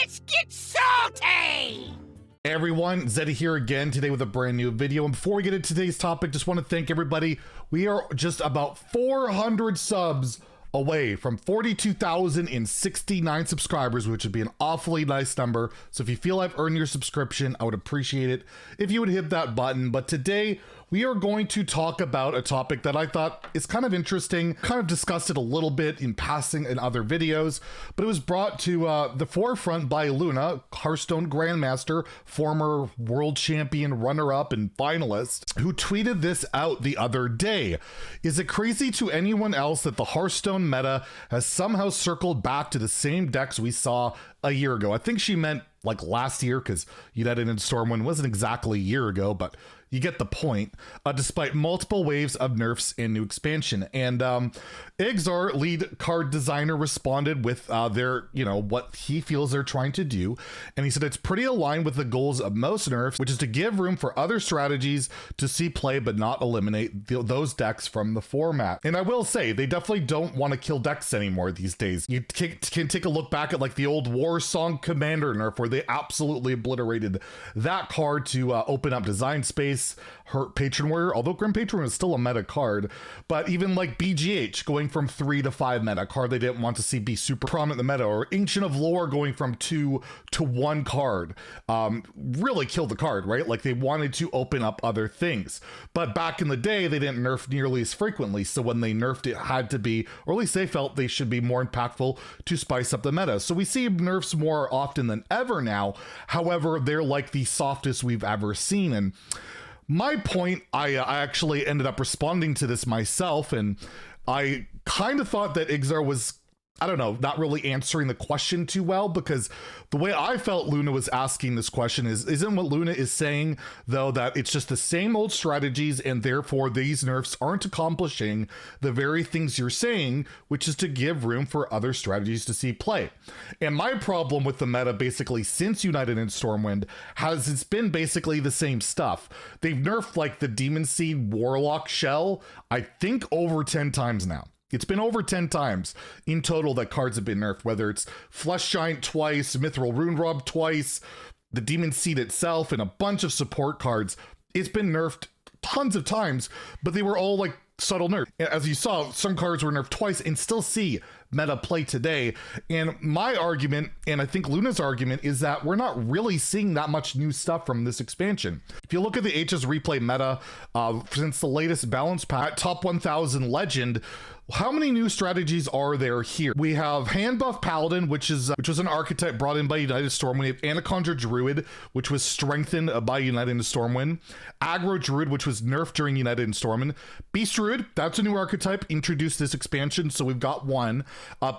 Let's get salty! Hey everyone, Zeddy here again today with a brand new video. And before we get into today's topic, just want to thank everybody. We are just about 400 subs away from 42,069 subscribers, which would be an awfully nice number. So if you feel I've earned your subscription, I would appreciate it if you would hit that button. But today we are going to talk about a topic that I thought is kind of interesting, kind of discussed it a little bit in passing in other videos, but it was brought to the forefront by Luna, Hearthstone Grandmaster, former world champion, runner-up, and finalist, who tweeted this out the other day. Is it crazy to anyone else that the Hearthstone meta has somehow circled back to the same decks we saw a year ago? I think she meant like last year, because United and Stormwind wasn't exactly a year ago, but you get the point, despite multiple waves of nerfs and new expansion. And Igzar, lead card designer, responded with their, what he feels they're trying to do. And he said it's pretty aligned with the goals of most nerfs, which is to give room for other strategies to see play, but not eliminate those decks from the format. And I will say, they definitely don't want to kill decks anymore these days. You can take a look back at like the old War Song Commander nerf, where they absolutely obliterated that card to open up design space. Her Patron Warrior, although Grim Patron is still a meta card, but even like BGH going from 3 to 5 meta, card they didn't want to see be super prominent in the meta, or Ancient of Lore going from 2 to 1 card, really killed the card, right? Like they wanted to open up other things. But back in the day, they didn't nerf nearly as frequently. So when they nerfed, it had to be, or at least they felt they should be more impactful to spice up the meta. So we see nerfs more often than ever now. However, they're like the softest we've ever seen. And my point, I actually ended up responding to this myself, and I kind of thought that Igzar was, I don't know, not really answering the question too well, because the way I felt Luna was asking this question isn't what Luna is saying, though, that it's just the same old strategies and therefore these nerfs aren't accomplishing the very things you're saying, which is to give room for other strategies to see play. And my problem with the meta basically since United and Stormwind it's been basically the same stuff. They've nerfed like the Demon Seed Warlock shell, I think over 10 times now. It's been over 10 times in total that cards have been nerfed, whether it's Flesh Giant twice, Mithril Rune Rob twice, the Demon Seed itself, and a bunch of support cards. It's been nerfed tons of times, but they were all like subtle nerfs. As you saw, some cards were nerfed twice and still see meta play today. And my argument, and I think Luna's argument, is that we're not really seeing that much new stuff from this expansion. If you look at the HS Replay meta since the latest balance pack, top 1000 Legend, how many new strategies are there here? We have Hand Buff Paladin, which was an archetype brought in by United Stormwind. We have Anaconda Druid, which was strengthened by United and Stormwind. Aggro Druid, which was nerfed during United and Stormwind. Beast Druid, that's a new archetype introduced this expansion, so we've got one.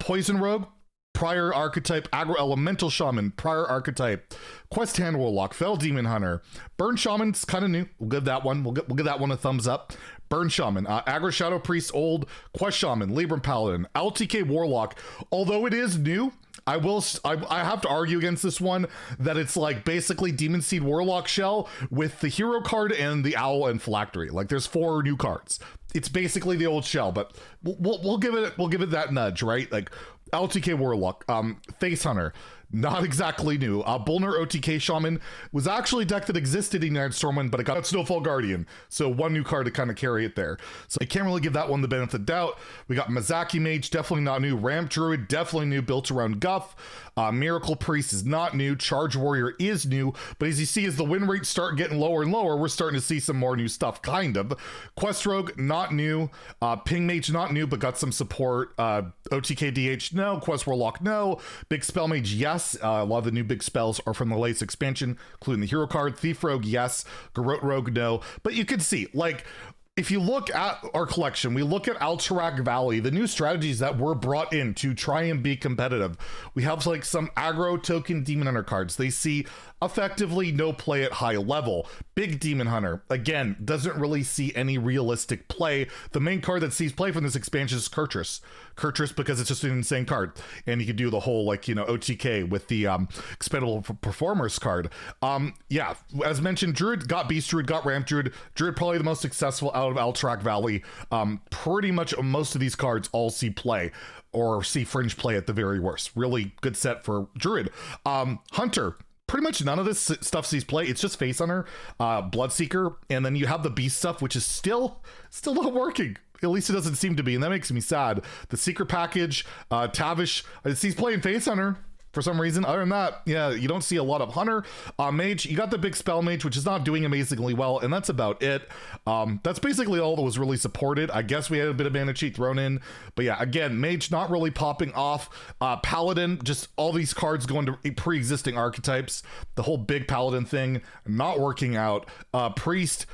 Poison Rogue, prior archetype. Aggro Elemental Shaman, prior archetype. Quest Hand Warlock, Fell Demon Hunter. Burn Shaman's kind of new. We'll give that one. We'll give that one a thumbs up. Burn Shaman, Aggro Shadow Priest, old. Quest Shaman, Libram Paladin, LTK Warlock. Although it is new, I have to argue against this one, that it's like basically Demon Seed Warlock shell with the hero card and the Owl and Phylactery. Like there's 4 new cards. It's basically the old shell, but we'll give it that nudge, right? Like LTK Warlock, Face Hunter, not exactly new. Bullner OTK Shaman was actually a deck that existed in United Stormwind, but it got Snowfall Guardian. So one new card to kind of carry it there. So I can't really give that one the benefit of the doubt. We got Mizaki Mage, definitely not new. Ramp Druid, definitely new, built around Guff. Miracle Priest is not new. Charge Warrior is new. But as you see, as the win rates start getting lower and lower, we're starting to see some more new stuff, kind of. Quest Rogue, not new. Ping Mage, not new, but got some support. OTK DH, no. Quest Warlock, no. Big Spell Mage, yes. A lot of the new big spells are from the latest expansion, including the hero card. Thief Rogue, yes. Garrote Rogue, no. But you can see, like, if you look at our collection, we look at Alterac Valley, the new strategies that were brought in to try and be competitive. We have like some aggro token Demon Hunter cards. They see effectively no play at high level. Big Demon Hunter, again, doesn't really see any realistic play. The main card that sees play from this expansion is Kurtrus. Kurtrus, because it's just an insane card. And you can do the whole, like, OTK with the Expendable Performers card. Yeah, as mentioned, Druid got Beast Druid, got Ramp Druid. Druid probably the most successful out out of Alterac Valley, pretty much most of these cards all see play, or see fringe play at the very worst. Really good set for Druid. Hunter, pretty much none of this stuff sees play. It's just Face Hunter, Bloodseeker, and then you have the Beast stuff, which is still not working. At least it doesn't seem to be, and that makes me sad. The Secret Package, Tavish, it sees play in Face Hunter for some reason. Other than that, yeah, you don't see a lot of Hunter. Mage, you got the big Spell Mage, which is not doing amazingly well, and that's about it. That's basically all that was really supported. I guess we had a bit of Mana Cheat thrown in, but yeah, again, Mage not really popping off. Paladin, just all these cards going to pre-existing archetypes. The whole big Paladin thing not working out. Priest,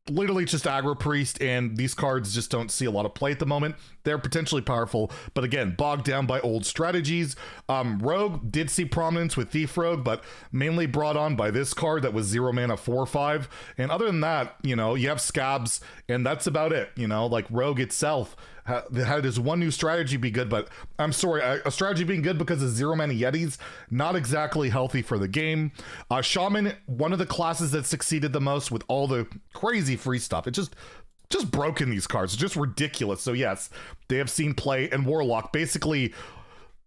literally just aggro Priest, and these cards just don't see a lot of play at the moment. They're potentially powerful, but again, bogged down by old strategies. Rogue did see prominence with Thief Rogue, but mainly brought on by this card that was 0 mana 4/5. And other than that, you know, you have Scabs, and that's about it. You know, like Rogue itself had his one new strategy be good, but I'm sorry, a strategy being good because of 0 mana Yetis, not exactly healthy for the game. Shaman, one of the classes that succeeded the most with all the crazy free stuff. It just broken, these cards. It's just ridiculous. So yes, they have seen play, and Warlock, basically,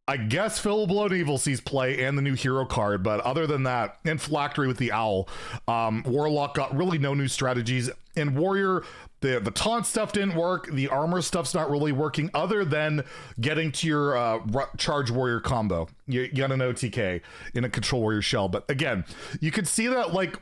I guess Philblown Evil sees play and the new hero card, but other than that, and Phylactery with the Owl, Warlock got really no new strategies. And Warrior, the taunt stuff didn't work. The armor stuff's not really working, other than getting to your Charge Warrior combo. You got an OTK in a Control Warrior shell. But again, you could see that, like,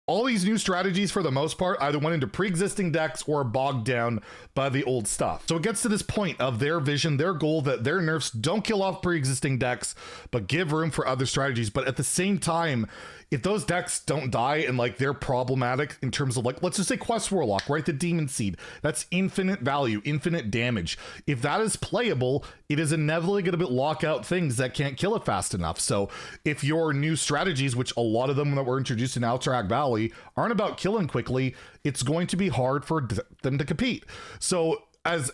all these new strategies, for the most part, either went into pre-existing decks or bogged down by the old stuff. So it gets to this point of their vision, their goal, that their nerfs don't kill off pre-existing decks, but give room for other strategies. But at the same time, if those decks don't die and, like, they're problematic in terms of, like, let's just say Quest Warlock, right? The Demon Seed, that's infinite value, infinite damage. If that is playable, it is inevitably going to lock out things that can't kill it fast enough. So if your new strategies, which a lot of them that were introduced in Alterac Valley, aren't about killing quickly, it's going to be hard for them to compete. So as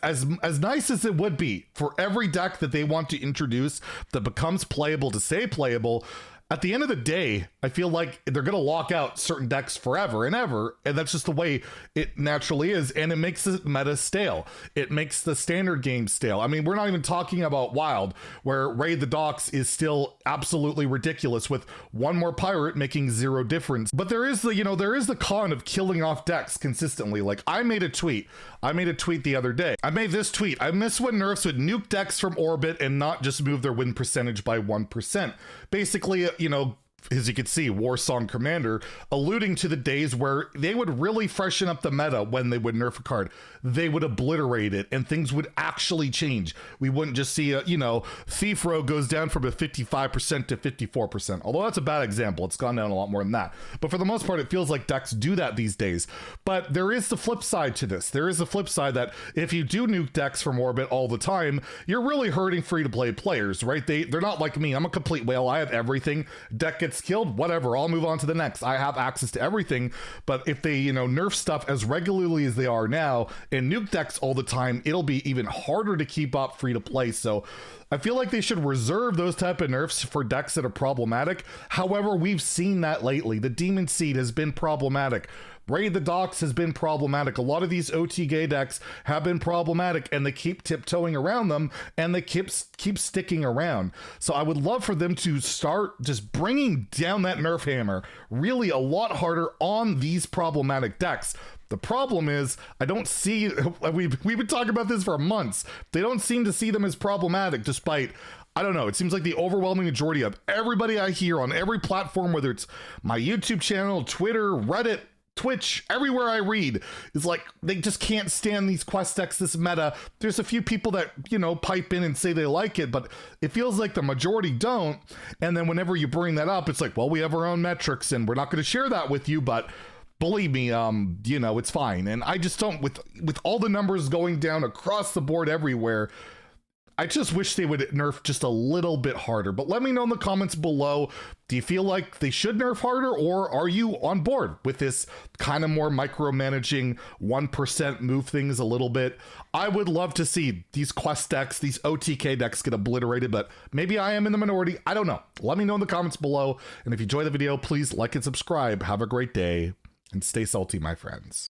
nice as it would be for every deck that they want to introduce that becomes playable to stay playable, at the end of the day, I feel like they're going to lock out certain decks forever and ever, and that's just the way it naturally is, and it makes the meta stale. It makes the standard game stale. I mean, we're not even talking about Wild, where Raid the Docks is still absolutely ridiculous with one more pirate making 0 difference. But there is the, you know, there is the con of killing off decks consistently. Like, I made a tweet the other day. I made this tweet: I miss when nerfs would nuke decks from orbit and not just move their win percentage by 1%. Basically, you know, as you can see, Warsong Commander alluding to the days where they would really freshen up the meta when they would nerf a card. They would obliterate it and things would actually change. We wouldn't just see a, you know, Thief Rogue goes down from a 55% to 54%. Although that's a bad example. It's gone down a lot more than that. But for the most part, it feels like decks do that these days. But there is the flip side to this. There is the flip side that if you do nuke decks from orbit all the time, you're really hurting free-to-play players, right? They're not like me. I'm a complete whale. I have everything. Deck gets killed, whatever, I'll move on to the next. I have access to everything. But if they, you know, nerf stuff as regularly as they are now and nuke decks all the time, it'll be even harder to keep up free to play. So I feel like they should reserve those type of nerfs for decks that are problematic. However, we've seen that lately. The Demon Seed has been problematic. Raid the Docks has been problematic. A lot of these OTK decks have been problematic, and they keep tiptoeing around them, and they keep sticking around. So I would love for them to start just bringing down that nerf hammer really a lot harder on these problematic decks. The problem is, I don't see, we've been talking about this for months. They don't seem to see them as problematic, despite, I don't know, it seems like the overwhelming majority of everybody I hear on every platform, whether it's my YouTube channel, Twitter, Reddit, Twitch, everywhere I read, is like, they just can't stand these quest decks, this meta. There's a few people that, you know, pipe in and say they like it, but it feels like the majority don't. And then whenever you bring that up, it's like, well, we have our own metrics and we're not going to share that with you, but believe me, you know, it's fine. And I just don't, with all the numbers going down across the board everywhere, I just wish they would nerf just a little bit harder. But let me know in the comments below, do you feel like they should nerf harder, or are you on board with this kind of more micromanaging 1% move things a little bit? I would love to see these quest decks, these OTK decks get obliterated, but maybe I am in the minority. I don't know. Let me know in the comments below. And if you enjoyed the video, please like and subscribe. Have a great day and stay salty, my friends.